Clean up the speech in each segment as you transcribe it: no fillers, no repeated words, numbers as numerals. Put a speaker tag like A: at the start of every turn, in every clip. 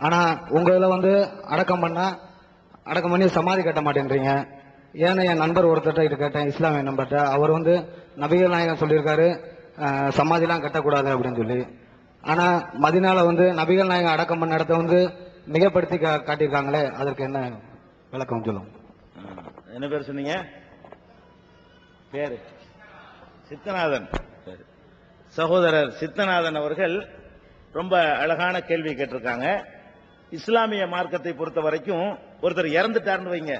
A: ஆனா உங்க இதுல அடக்கம் பண்ணி சமாதி கட்ட மாட்டேன்றீங்க. ஏன்னு என் நண்பர் ஒருத்தர் இது கேட்டேன், இஸ்லாமிய நண்பர்கிட்ட. அவர் நபிகள் நாயகம் சொல்லியிருக்காரு சமாதிலாம் கட்டக்கூடாது அப்படின்னு சொல்லி. ஆனா மதினால நபிகள் நாயகம் அடக்கம் பண்ண இடத்த மிகப்படுத்தி காட்டியிருக்காங்களே, அதற்கு என்ன விளக்கம் சொல்லும்?
B: என்ன பேர் சொன்னீங்க? பேரு சித்தநாதன். சகோதரர் சித்தநாதன் அவர்கள் ரொம்ப அழகான கேள்வி கேட்டிருக்காங்க. இஸ்லாமிய மார்க்கத்தை பொறுத்த வரைக்கும் ஒருத்தர் இறந்துட்டார்னு வைங்க,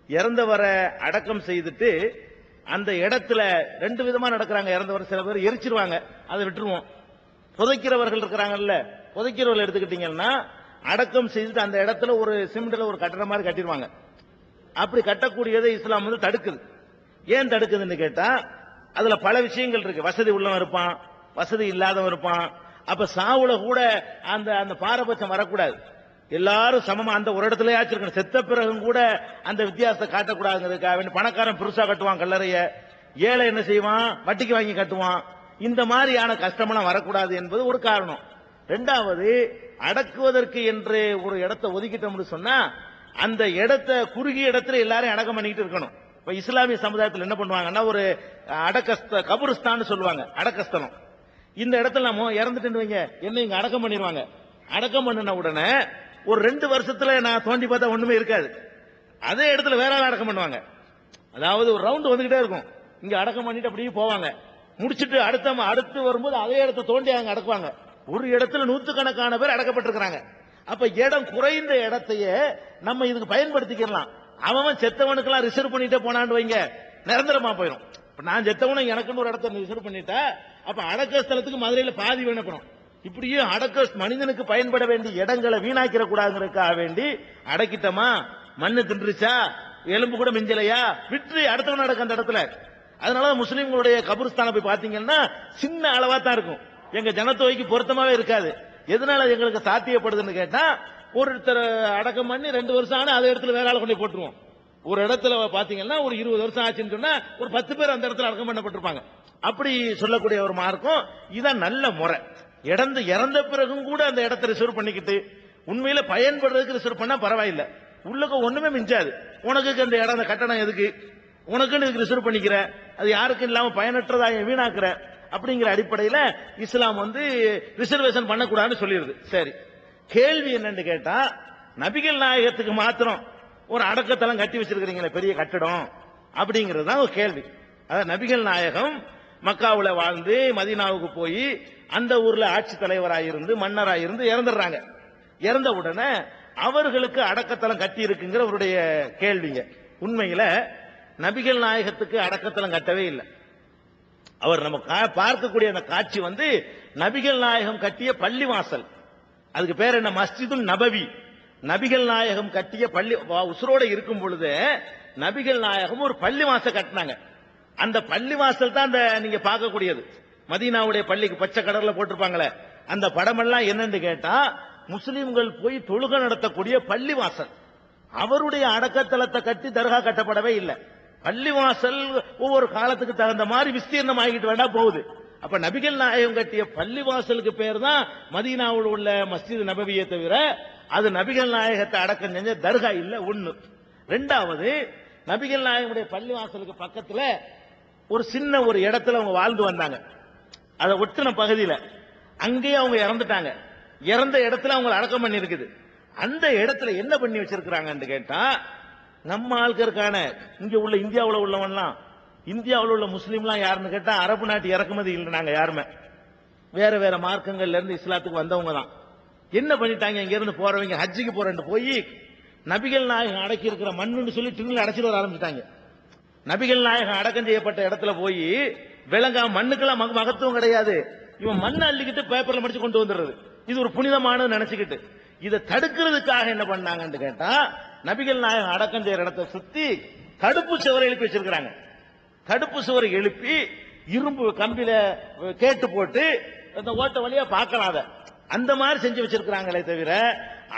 B: இறந்தவரை அடக்கம் செய்துட்டு அந்த இடத்துல ரெண்டு விதமா நடக்கிறாங்க. இறந்தவர் சில பேர் எரிச்சிருவாங்க, அதை விட்டுருவோம். புதைக்கிறவர்கள் இருக்கிறாங்கல்ல, புதைக்கிறவர்கள் எடுத்துக்கிட்டீங்கன்னா அடக்கம் செய்துட்டு அந்த இடத்துல ஒரு சிமெண்ட்ல ஒரு கட்டட மாதிரி கட்டிடுவாங்க. அப்படி கட்டக்கூடியதை இஸ்லாம் தடுக்குது. ஏன் தடுக்குதுன்னு கேட்டா, அதுல பல விஷயங்கள் இருக்கு. வசதி உள்ளவன் இருப்பான், வசதி இல்லாதவன் இருப்பான். அப்ப சாவுல கூட அந்த அந்த பாரபட்சம் வரக்கூடாது. எல்லாரும் சமமா அந்த ஒரு இடத்துல இருக்கணும். செத்த பிறகும் கூட அந்த வித்தியாசத்தை காட்டக்கூடாதுங்கிறதுக்காக பணக்காரன் பெருசா கட்டுவான் கல்லறைய, ஏழை என்ன செய்வான், வட்டிக்கு வாங்கி கட்டுவான். இந்த மாதிரியான கஷ்டமெல்லாம் வரக்கூடாது என்பது ஒரு காரணம். இரண்டாவது, அடக்குவதற்கு என்று ஒரு இடத்தை ஒதுக்கிட்டோம்னு சொன்னா அந்த இடத்தை குறுகிய இடத்துல எல்லாரும் அடக்கம் பண்ணிட்டு இருக்கணும். இப்ப இஸ்லாமிய சமுதாயத்தில் என்ன பண்ணுவாங்கன்னா, ஒரு கபுருஸ்தான் சொல்லுவாங்க, அடக்கஸ்தலம். இந்த இடத்துல நம்ம இறந்துட்டு வைங்க, என்ன இங்க அடக்கம் பண்ணிடுவாங்க. அடக்கம் பண்ணின உடனே ஒரு 2 வருஷத்துல நான் தோண்டி பார்த்தா ஒண்ணுமே இருக்காது. அதே இடத்துல வேற ஆள் அடக்கம் பண்ணுவாங்க. அதாவது ஒரு ரவுண்ட் வந்துகிட்டே இருக்கும். இங்க அடக்கம் பண்ணிட்டு அப்படியே போவாங்க. முடிச்சிட்டு அடுத்து வரும்போது அதே இடத்தை தோண்டி அங்க அடக்குவாங்க. ஒரு இடத்துல நூற்றுக்கணக்கான பேர் அடக்கப்பட்டிருக்கிறாங்க. அப்ப இடம் குறைந்த இடத்தையே நம்ம இதுக்கு பயன்படுத்திக்கலாம். அவன் செத்தவனுக்கெல்லாம் ரிசர்வ் பண்ணிட்டே போனான்னு வைங்க, நிரந்தரமா போயிடும். நான் செத்தவனும் எனக்குன்னு ஒரு இடத்த ரிசர்வ் பண்ணிட்டா, அப்ப அடக்க ஸ்தலத்துக்கு மதுரையில பாதி வேணப்படும். இப்படியே மனிதனுக்கு பயன்பட வேண்டிய இடங்களை வீணாக்கிற கூடாதுங்கிறதுக்காக வேண்டி அடக்கிட்டமா, மண்ணு தின்றுச்சா, எலும்பு கூட மிஞ்சலையா, விட்டு அடுத்தவன் அடக்க அந்த இடத்துல. அதனால முஸ்லீம்களுடைய கபுர்ஸ்தான போய் பாத்தீங்கன்னா சின்ன அளவா தான் இருக்கும், எங்க ஜனத்தொகைக்கு பொருத்தமாவே இருக்காது. எதனால எங்களுக்கு சாத்தியப்படுதுன்னு கேட்டா, ஒருத்தர் அடக்கம் பண்ணி 2 வருஷம் ஆனா அதே இடத்துல வேற ஆளை கொண்டு போட்டுருவோம். ஒரு இடத்துல பாத்தீங்கன்னா ஒரு 20 வருஷம் ஆச்சுன்னு சொன்னா ஒரு 10 பேர் அந்த இடத்துல அடக்கம் பண்ணப்பட்டிருப்பாங்க. அப்படி சொல்லக்கூடிய ஒரு மார்க்கம் இதான் நல்ல முறை. இறந்த பிறகும் கூட அந்த இடத்தை ரிசர்வ் பண்ணிக்கிட்டு உண்மையில பயன்படுறதுக்கு ரிசர்வ் பண்ணா பரவாயில்லை. உள்ளுக்கு ஒண்ணுமே மிஞ்சாது. உனக்கு அந்த இடம், அந்த கட்டணம் எதுக்கு, உனக்குன்னு இதுக்கு ரிசர்வ் பண்ணிக்கிற, அது யாருக்கும் இல்லாம பயனற்றதா வீணாக்குற அப்படிங்கிற அடிப்படையில் இஸ்லாம் ரிசர்வேஷன் பண்ணக்கூடாதுன்னு சொல்லிடுது. சரி, கேள்வி என்னன்னு கேட்டா, நபிகள் நாயகத்துக்கு மாத்திரம் ஒரு அடக்கத்தலம் கட்டி வச்சிருக்கிறீங்களே பெரிய கட்டடம் அப்படிங்கிறது தான் ஒரு கேள்வி. அதாவது நபிகள் நாயகம் மக்காவுல வாழ்ந்து மதீனாவுக்கு போய் அந்த ஊர்ல ஆட்சி தலைவராயிருந்து மன்னராயிருந்து இறந்துடுறாங்க. இறந்த உடனே அவர்களுக்கு அடக்கத்தலம் கட்டி இருக்குங்கிற அவருடைய கேள்விங்க. உண்மையில நபிகள் நாயகத்துக்கு அடக்கத்தலம் கட்டவே இல்லை. அவர் நம்ம பார்க்கக்கூடிய அந்த காட்சி நபிகள் நாயகம் கட்டிய பள்ளிவாசல். அதுக்கு பேர் என்ன, மஸ்ஜிதுல் நபவி. நபிகள் நாயகம் கட்டிய பள்ளி உசுரோட இருக்கும் பொழுது நபிகள் நாயகம் ஒரு பள்ளிவாசல் கட்டினாங்க. அந்த பள்ளிவாசல் தான் நீங்க பார்க்கக்கூடியது. மதீனாவுடைய பள்ளிக்கு பச்சை கடல்ல போட்டிருப்பாங்களே, அந்த படமெல்லாம் என்னன்னு கேட்டா முஸ்லிம்கள் போய் தொழுகை நடத்தக்கூடிய பள்ளிவாசல். அவருடைய அடக்கத்தலத்தை கட்டி தர்கா கட்டப்படவே இல்லை. பள்ளிவாசல் ஒவ்வொரு காலத்துக்கு தகுந்த மாதிரி விஸ்தீர்ணம் ஆகிட்டு வேண்டா போகுது. அப்ப நபிகள் நாயகம் கட்டிய பள்ளிவாசலுக்கு பேர் தான் மதீனாவில் உள்ள மஸ்ஜித் நபவியை தவிர அது நபிகள் நாயகத்தை அடக்கம் செஞ்ச தர்கா இல்ல. ஒண்ணு. ரெண்டாவது, நபிகள் நாயகமுடைய பள்ளிவாசலுக்கு பக்கத்துல ஒரு சின்ன ஒரு இடத்துல அவங்க வாழ்ந்து வந்தாங்க. அதை ஒட்டின பகுதியில அங்கேயே அவங்க இறந்துட்டாங்க. இறந்த இடத்துல அவங்க அடக்கம் பண்ணி இருக்குது. அந்த இடத்துல என்ன பண்ணி வச்சிருக்கிறாங்கன்னு கேட்டா, நம்ம ஆட்களுக்கான இங்க உள்ள இந்தியாவில் உள்ளவன்லாம், இந்தியாவில் உள்ள முஸ்லீம்லாம் யாருன்னு கேட்டா அரபு நாட்டு இறக்குமதி இல்லை. நாங்க யாருமே வேற வேற மார்க்கங்கள்ல இருந்து இஸ்லாத்துக்கு வந்தவங்க தான். என்ன பண்ணிட்டாங்க, இங்க இருந்து போறவங்க ஹஜ்ஜிக்கு போறேன்னு போய் நபிகள் நாயகம் அடக்கி இருக்கிற மண்ணுன்னு சொல்லி டின்னில் அடைச்சிட்டு வர ஆரம்பிச்சிட்டாங்க. நபிகள் நாயகம் அடக்கம் செய்யப்பட்ட இடத்துல போய் விலங்கா மண்ணுக்கெல்லாம் மகத்துவம் கிடையாது. இவன் மண்ணை அள்ளிக்கிட்டு பேப்பர்ல மடிச்சு கொண்டு வந்துடுறது. இது ஒரு புனிதமானது நினைச்சுக்கிட்டு இதை தடுக்கிறதுக்காக என்ன பண்ணாங்கன்னு கேட்டா, நபிகள் நாயகம் அடக்கம் செய்யற இடத்தை சுத்தி தடுப்பு சுவரை எழுப்பி வச்சிருக்கிறாங்க. தடுப்பு சுவரை எழுப்பி இரும்பு கம்பியில கேட்டு போட்டு அந்த ஓட்ட வழியா பார்க்கலாம். அந்த மாதிரி செஞ்சு வச்சிருக்கிறாங்களே தவிர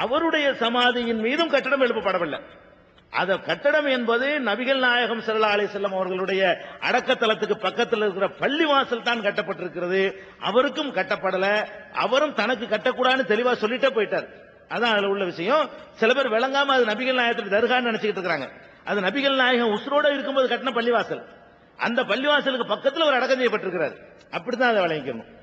B: அவருடைய சமாதியின் மீதும் கட்டடம் எழுப்பப்படவில்லை. அந்த கட்டடம் என்பது நபிகள் நாயகம் ஸல்லல்லாஹு அலைஹி வஸல்லம் அவர்களுடைய அடக்கத்தலத்துக்கு பக்கத்தில் இருக்கிற பள்ளிவாசல் தான் கட்டப்பட்டிருக்கிறது. அவருக்கும் கட்டப்படல. அவரும் தனக்கு கட்டக்கூடாதுன்னு தெளிவா சொல்லிட்டே போயிட்டார். அதான் அதுல உள்ள விஷயம். சில பேர் விளங்காம அது நபிகள் நாயகத்துக்கு தர்கான்னு நினைச்சுக்கிட்டு இருக்காங்க. அது நபிகள் நாயகம் உசுரோட இருக்கும்போது கட்டின பள்ளிவாசல். அந்த பள்ளிவாசலுக்கு பக்கத்துல ஒரு அடக்கம் செய்யப்பட்டிருக்கிறார். அப்படித்தான் அதை விளங்கிக்கணும்.